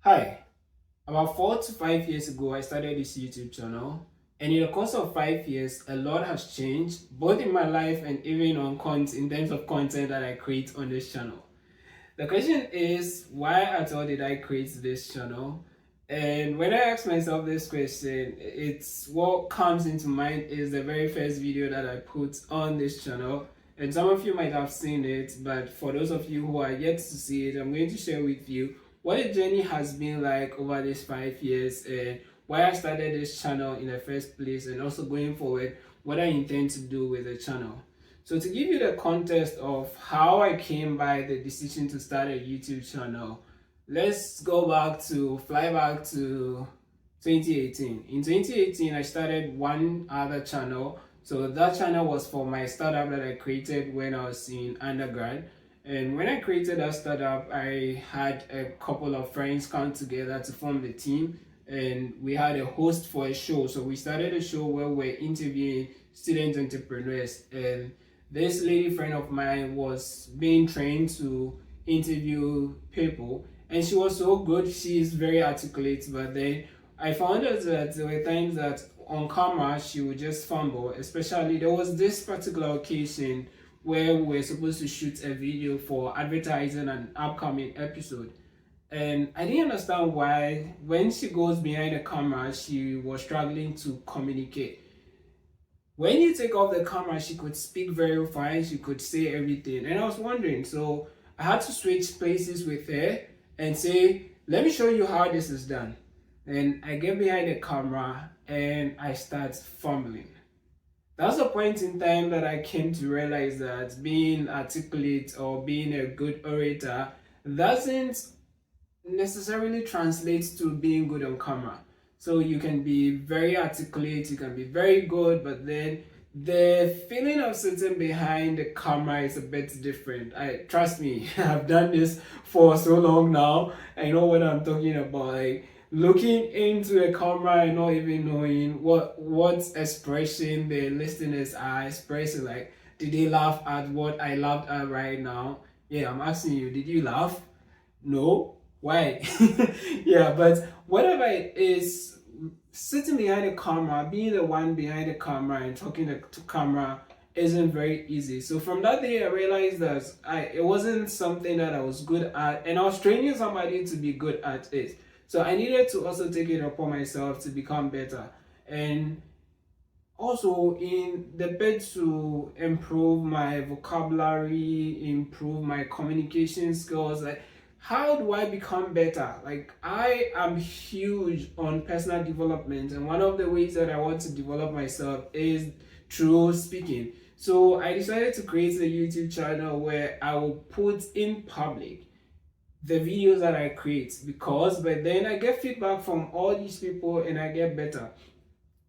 Hi, about 4 to 5 years ago, I started this YouTube channel, and in the course of 5 years, a lot has changed, both in my life and even in terms of content that I create on this channel. The question is, why at all did I create this channel? And when I ask myself this question, it's what comes into mind is the very first video that I put on this channel. And some of you might have seen it, but for those of you who are yet to see it, I'm going to share with you what the journey has been like over these 5 years and why I started this channel in the first place, and also going forward, what I intend to do with the channel. So to give you the context of how I came by the decision to start a YouTube channel, let's fly back to 2018. In 2018, I started one other channel. So that channel was for my startup that I created when I was in undergrad. And when I created that startup, I had a couple of friends come together to form the team, and we had a host for a show. So we started a show where we're interviewing student entrepreneurs, and this lady friend of mine was being trained to interview people, and she was so good. She is very articulate, but then I found out that there were times that on camera she would just fumble. Especially there was this particular occasion where we were supposed to shoot a video for advertising an upcoming episode, and I didn't understand why when she goes behind the camera she was struggling to communicate. When you take off the camera, she could speak very fine, she could say everything. And I was wondering, so I had to switch places with her and say, let me show you how this is done. And I get behind the camera and I start fumbling. That's the point in time that I came to realize that being articulate or being a good orator doesn't necessarily translate to being good on camera. So you can be very articulate, you can be very good, but then the feeling of sitting behind the camera is a bit different. I trust me, I've done this for so long now. I know what I'm talking about. Like looking into a camera and not even knowing what expression the listeners are expressing. Like, did they laugh at what I laughed at right now? Yeah, I'm asking you, did you laugh? No. Why? Yeah, but whatever it is, sitting behind the camera, being the one behind the camera and talking to camera isn't very easy. So from that day, I realized that it wasn't something that I was good at, and I was training somebody to be good at it. So I needed to also take it upon myself to become better. And also in the bid to improve my vocabulary, improve my communication skills, like how do I become better? Like I am huge on personal development, and one of the ways that I want to develop myself is through speaking. So I decided to create a YouTube channel where I will put in public the videos that I create, because but then I get feedback from all these people and I get better.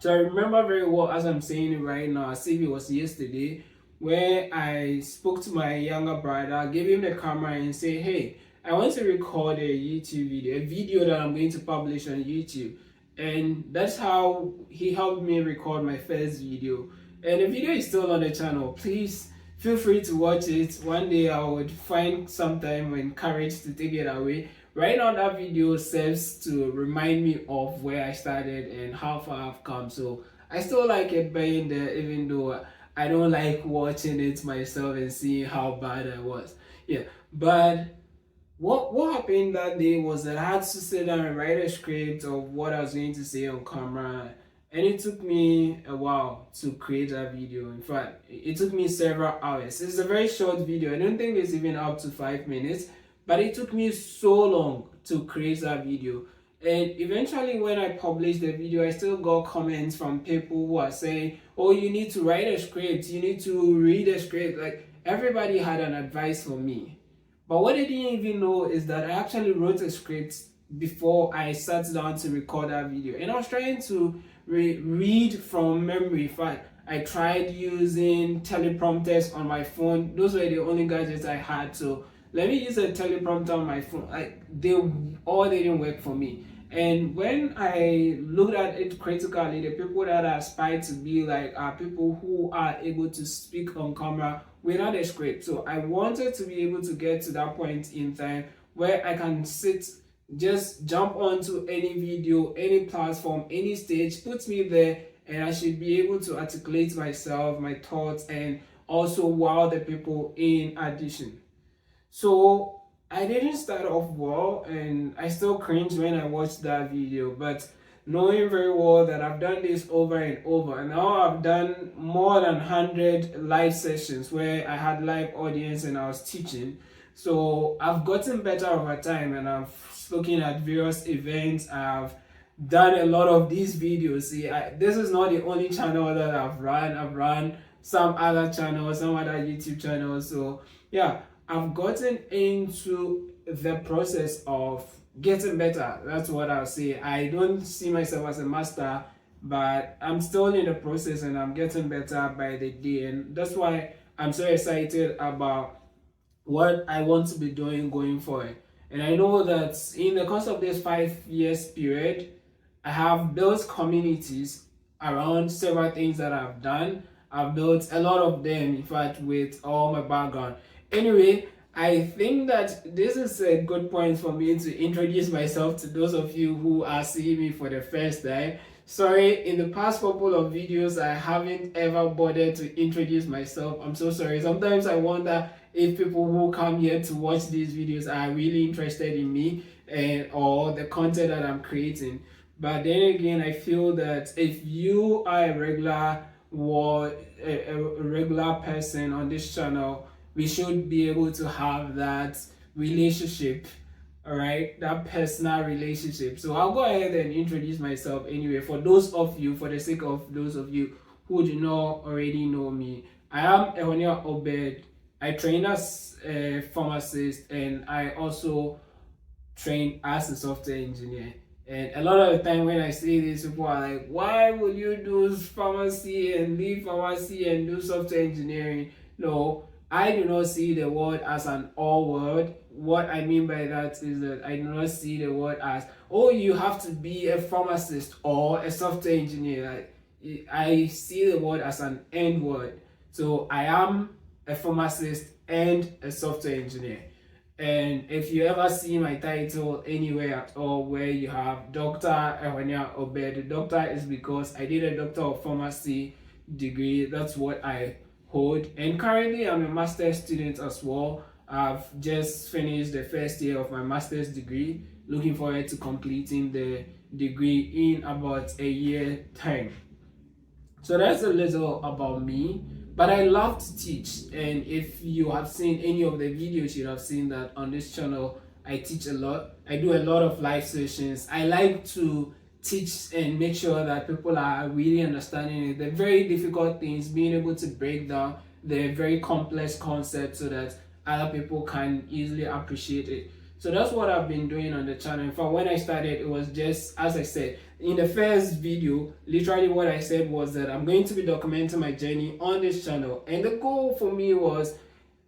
So I remember very well, as I'm saying it right now, as if it was yesterday, where I spoke to my younger brother, gave him the camera and say, hey, I want to record a YouTube video, a video that I'm going to publish on YouTube. And that's how he helped me record my first video. And the video is still on the channel. Please feel free to watch it. One day I would find some time and courage to take it away. Right now, that video serves to remind me of where I started and how far I've come. So I still like it being there, even though I don't like watching it myself and seeing how bad I was. Yeah, but what happened that day was that I had to sit down and write a script of what I was going to say on camera, and it took me a while to create that video. In fact, it took me several hours. It's a very short video. I don't think it's even up to 5 minutes, but it took me so long to create that video. And eventually when I published the video, I still got comments from people who are saying, oh, you need to write a script, you need to read a script. Like everybody had an advice for me. But what they didn't even know is that I actually wrote a script before I sat down to record that video. And I was trying to read from memory. In fact, I tried using teleprompters on my phone. Those were the only gadgets I had. So let me use a teleprompter on my phone. Like they didn't work for me. And when I looked at it critically, the people that I aspire to be like are people who are able to speak on camera without a script. So I wanted to be able to get to that point in time where I can sit just jump onto any video, any platform, any stage, put me there, and I should be able to articulate myself, my thoughts, and also wow the people in addition. So I didn't start off well, and I still cringe when I watched that video, but knowing very well that I've done this over and over, and now I've done more than 100 live sessions where I had live audience and I was teaching. So I've gotten better over time, and I'm looking at various events. I've done a lot of these videos. See, this is not the only channel that I've run. I've run some other channels, some other YouTube channels. So yeah, I've gotten into the process of getting better. That's what I'll say. I don't see myself as a master, but I'm still in the process and I'm getting better by the day. And that's why I'm so excited about what I want to be doing going forward. And I know that in the course of this 5 years period, I have built communities around several things that I've done. I've built a lot of them, in fact, with all my background. Anyway, I think that this is a good point for me to introduce myself to those of you who are seeing me for the first time. Sorry, in the past couple of videos, I haven't ever bothered to introduce myself. I'm so sorry. Sometimes I wonder if people who come here to watch these videos are really interested in me and or the content that I'm creating. But then again, I feel that if you are a regular or a regular person on this channel, we should be able to have that relationship, all right, that personal relationship. So I'll go ahead and introduce myself anyway. For those of you, for the sake of those of you who do not already know me, I am Ehonia Obed. I train as a pharmacist, and I also train as a software engineer. And a lot of the time when I see this, people are like, why would you do pharmacy and leave pharmacy and do software engineering? No, I do not see the word as an all word. What I mean by that is that I do not see the word as, oh, you have to be a pharmacist or a software engineer. I see the word as an end word. So I am a pharmacist and a software engineer. And if you ever see my title anywhere at all where you have Dr. Ehonia Obed, the doctor is because I did a Doctor of Pharmacy degree. That's what I hold. And currently I'm a master's student as well. I've just finished the first year of my master's degree. Looking forward to completing the degree in about a year time. So that's a little about me. But I love to teach, and if you have seen any of the videos, you have seen that on this channel I teach a lot. I do a lot of live sessions. I like to teach and make sure that people are really understanding it. The very difficult things, being able to break down the very complex concepts so that other people can easily appreciate it. So that's what I've been doing on the channel. In fact, when I started, it was just, as I said, in the first video, literally what I said was that I'm going to be documenting my journey on this channel. And the goal for me was,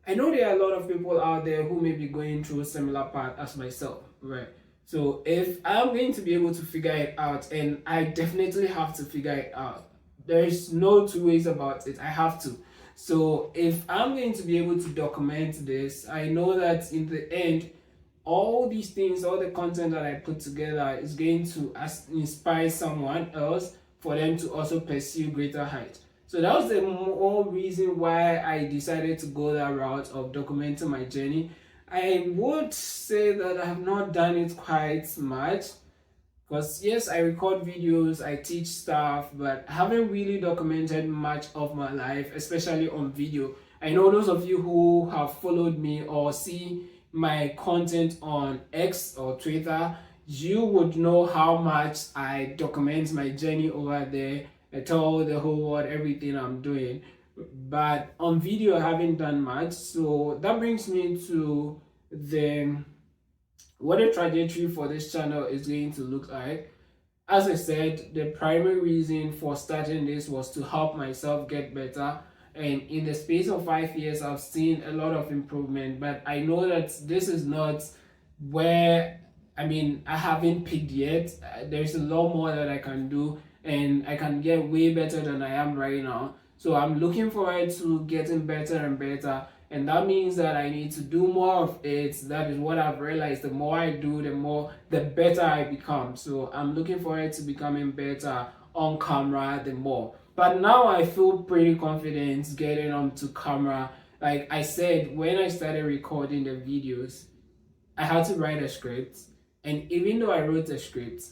I know there are a lot of people out there who may be going through a similar path as myself, right? So if I'm going to be able to figure it out, and I definitely have to figure it out, there's no two ways about it, I have to. So if I'm going to be able to document this, I know that in the end, all these things, all the content that I put together is going to inspire someone else for them to also pursue greater heights. So that was the whole reason why I decided to go that route of documenting my journey. I would say that I have not done it quite much because yes, I record videos, I teach stuff, but I haven't really documented much of my life, especially on video. I know those of you who have followed me or see my content on X or Twitter, you would know how much I document my journey over there. I tell the whole world everything I'm doing. But on video, I haven't done much. So that brings me to what the trajectory for this channel is going to look like. As I said, the primary reason for starting this was to help myself get better. And in the space of 5 years, I've seen a lot of improvement, but I know that this is not where, I haven't peaked yet. There's a lot more that I can do, and I can get way better than I am right now. So I'm looking forward to getting better and better. and that means that I need to do more of it. That is what I've realized. The more I do, the better I become. So I'm looking forward to becoming better on camera the more. But now I feel pretty confident getting onto camera. Like I said, when I started recording the videos, I had to write a script, and even though I wrote a script,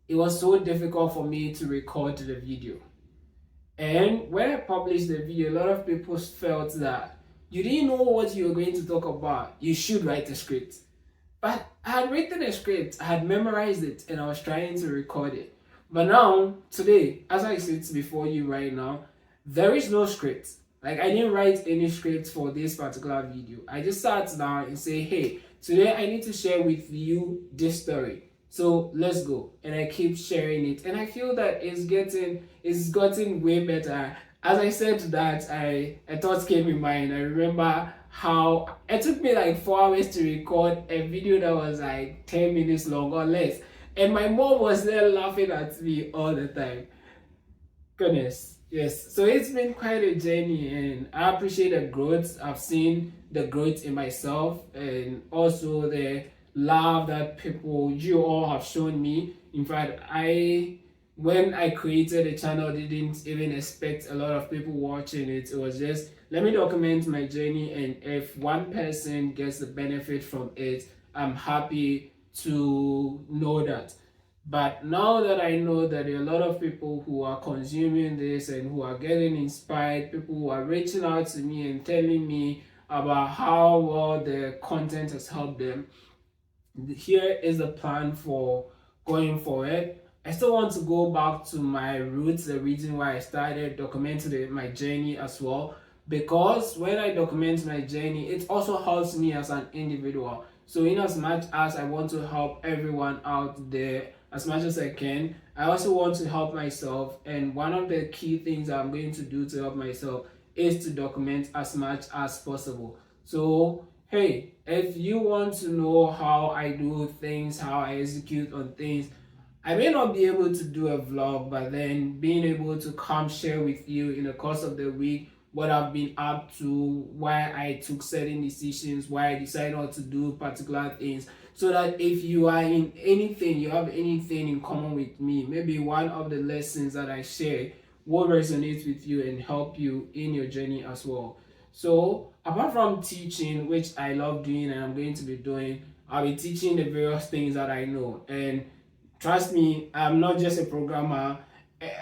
it was so difficult for me to record the video. And when I published the video, a lot of people felt that you didn't know what you were going to talk about. You should write a script. But I had written a script, I had memorized it, and I was trying to record it. But now, today, as I sit before you right now, there is no script. Like, I didn't write any script for this particular video. I just sat down and say, hey, today I need to share with you this story. So let's go. And I keep sharing it. And I feel that it's gotten way better. As I said that, a thought came in mind. I remember how it took me like 4 hours to record a video that was like 10 minutes long or less. And my mom was there laughing at me all the time. Goodness, yes. So it's been quite a journey, and I appreciate the growth. I've seen the growth in myself, and also the love that you all have shown me. In fact, when I created the channel, didn't even expect a lot of people watching it. It was just, let me document my journey, and if one person gets the benefit from it, I'm happy to know that. But now that I know that there are a lot of people who are consuming this and who are getting inspired, people who are reaching out to me and telling me about how well the content has helped them, here is the plan for going forward. I still want to go back to my roots, the reason why I started documenting my journey as well. Because when I document my journey, it also helps me as an individual. So in as much as I want to help everyone out there as much as I can, I also want to help myself. And one of the key things I'm going to do to help myself is to document as much as possible. So hey, if you want to know how I do things, how I execute on things, I may not be able to do a vlog, but then being able to come share with you in the course of the week what I've been up to, why I took certain decisions, why I decided not to do particular things, so that if you are in anything, you have anything in common with me, maybe one of the lessons that I share will resonate with you and help you in your journey as well. So apart from teaching, which I love doing and I'm going to be doing, I'll be teaching the various things that I know. And trust me, I'm not just a programmer,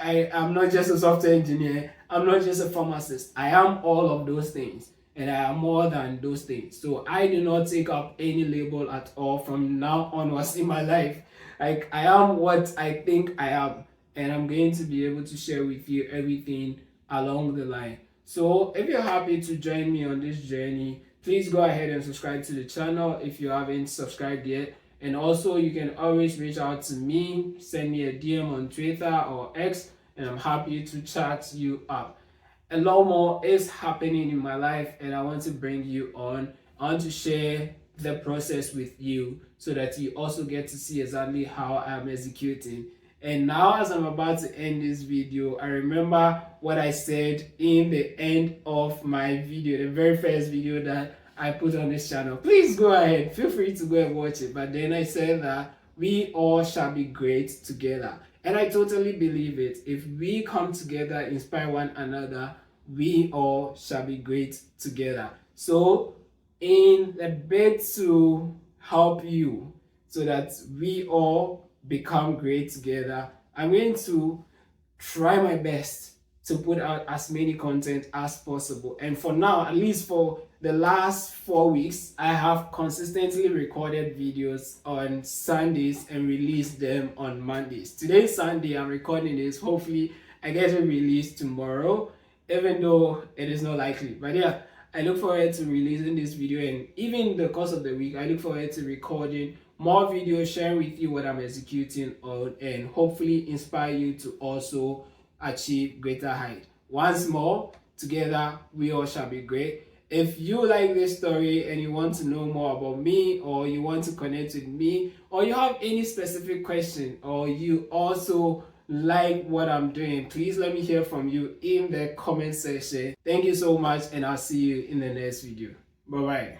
I'm not just a software engineer, I'm not just a pharmacist. I am all of those things, and I am more than those things. So I do not take up any label at all from now onwards in my life. Like, I am what I think I am, and I'm going to be able to share with you everything along the line. So if you're happy to join me on this journey, please go ahead and subscribe to the channel if you haven't subscribed yet. And also, you can always reach out to me, send me a DM on Twitter or X, and I'm happy to chat you up. A lot more is happening in my life, and I want to bring you on. I want to share the process with you so that you also get to see exactly how I'm executing. And now, as I'm about to end this video, I remember what I said in the end of my video, the very first video that I put on this channel. Please go ahead, feel free to go and watch it. But then I said that we all shall be great together. And I totally believe it. If we come together, inspire one another, we all shall be great together. So in a bid to help you so that we all become great together, I'm going to try my best to put out as many content as possible. And for now, at least for the last 4 weeks, I have consistently recorded videos on Sundays and released them on Mondays. Today's Sunday, I'm recording this. Hopefully, I get it released tomorrow, even though it is not likely. But yeah, I look forward to releasing this video, and even in the course of the week, I look forward to recording more videos, sharing with you what I'm executing on, and hopefully inspire you to also achieve greater height. Once more, together we all shall be great. If you like this story and you want to know more about me, or you want to connect with me, or you have any specific question, or you also like what I'm doing, please let me hear from you in the comment section. Thank you so much, and I'll see you in the next video. Bye bye.